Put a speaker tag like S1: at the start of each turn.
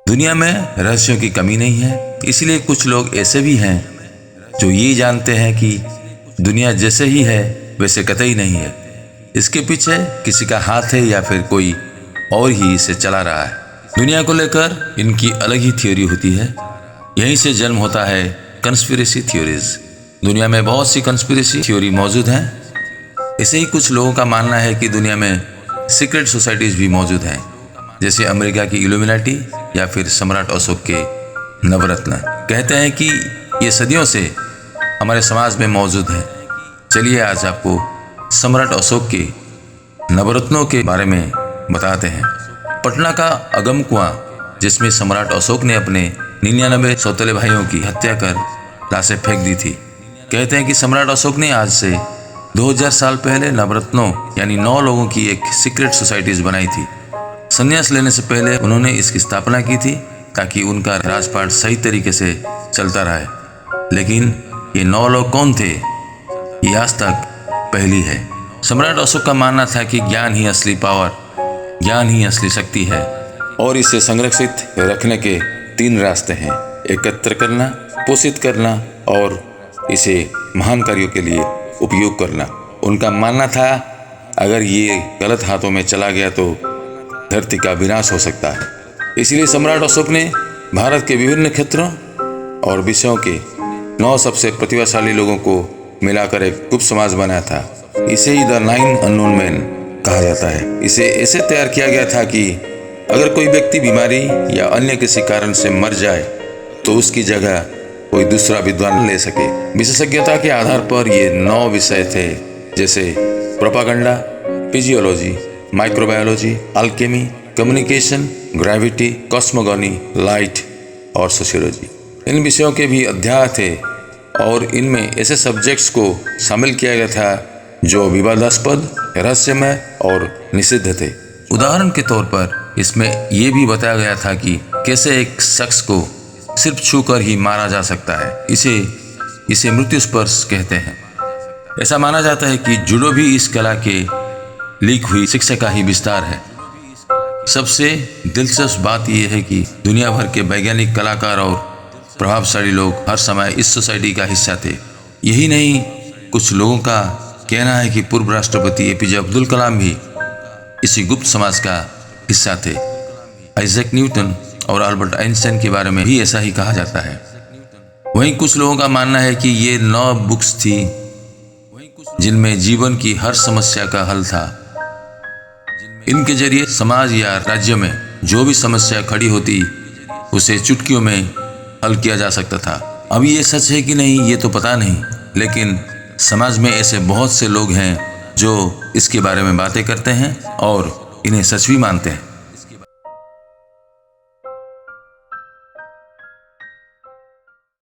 S1: दुनिया में रहस्यों की कमी नहीं है, इसलिए कुछ लोग ऐसे भी हैं जो ये जानते हैं कि दुनिया जैसे ही है वैसे कतई नहीं है। इसके पीछे किसी का हाथ है या फिर कोई और ही इसे चला रहा है। दुनिया को लेकर इनकी अलग ही थ्योरी होती है। यहीं से जन्म होता है कंस्पिरेसी थ्योरीज। दुनिया में बहुत सी कंस्पिरेसी थ्योरी मौजूद हैं। ऐसे ही कुछ लोगों का मानना है कि दुनिया में सीक्रेट सोसाइटीज भी मौजूद हैं, जैसे अमेरिका की इल्यूमिनाटी या फिर सम्राट अशोक के नवरत्न। कहते हैं कि ये सदियों से हमारे समाज में मौजूद है। चलिए आज आपको सम्राट अशोक के नवरत्नों के बारे में बताते हैं। पटना का अगम कुआं, जिसमें सम्राट अशोक ने अपने 99 सौतेले भाइयों की हत्या कर लाशें फेंक दी थी। कहते हैं कि सम्राट अशोक ने आज से 2000 साल पहले नवरत्नों यानी 9 लोगों की एक सीक्रेट सोसाइटीज बनाई थी। संन्यास लेने से पहले उन्होंने इसकी स्थापना की थी ताकि उनका राजपाट सही तरीके से चलता रहे। लेकिन ये 9 लोग कौन थे, ये आज तक पहली है। सम्राट अशोक का मानना था कि ज्ञान ही असली पावर, ज्ञान ही असली शक्ति है और इसे संरक्षित रखने के 3 रास्ते हैं: एकत्र करना, पोषित करना और इसे महान कार्यों के लिए उपयोग करना। उनका मानना था अगर ये गलत हाथों में चला गया तो धरती का विनाश हो सकता है। इसलिए सम्राट अशोक ने भारत के विभिन्न क्षेत्रों और विषयों के 9 सबसे प्रतिभाशाली लोगों को मिलाकर एक गुप्त समाज बनाया था। इसे ही द 9 अननोन मैन कहा जाता है। इसे ऐसे तैयार किया गया था कि अगर कोई व्यक्ति बीमारी या अन्य किसी कारण से मर जाए तो उसकी जगह कोई दूसरा विद्वान ले सके। विशेषज्ञता के आधार पर ये 9 विषय थे, जैसे propaganda, physiology, microbiology, alchemy, communication, gravity, cosmogony, light और सोशियोलॉजी। इन विषयों के भी अध्याय थे और इनमें ऐसे सब्जेक्ट्स को शामिल किया गया था जो विवादास्पद, रहस्यमय और निषिद्ध थे। उदाहरण के तौर पर इसमें यह भी बताया गया था कि कैसे एक शख्स को सिर्फ छूकर ही मारा जा सकता है। इसे मृत्यु स्पर्श कहते हैं। ऐसा माना जाता है कि जूडो भी इस कला के लीक हुई शिक्षा का ही विस्तार है। सबसे दिलचस्प बात यह है कि दुनिया भर के वैज्ञानिक, कलाकार और प्रभावशाली लोग हर समय इस सोसाइटी का हिस्सा थे। यही नहीं, कुछ लोगों का कहना है कि पूर्व राष्ट्रपति एपीजे अब्दुल कलाम भी इसी गुप्त समाज का हिस्सा थे। आइजैक न्यूटन और अल्बर्ट आइंस्टाइन के बारे में भी ऐसा ही कहा जाता है। वहीं कुछ लोगों का मानना है कि ये 9 बुक्स थी जिनमें जीवन की हर समस्या का हल था। इनके जरिए समाज या राज्य में जो भी समस्या खड़ी होती उसे चुटकियों में हल किया जा सकता था। अब ये सच है कि नहीं ये तो पता नहीं, लेकिन समाज में ऐसे बहुत से लोग हैं जो इसके बारे में बातें करते हैं और इन्हें सच भी मानते हैं।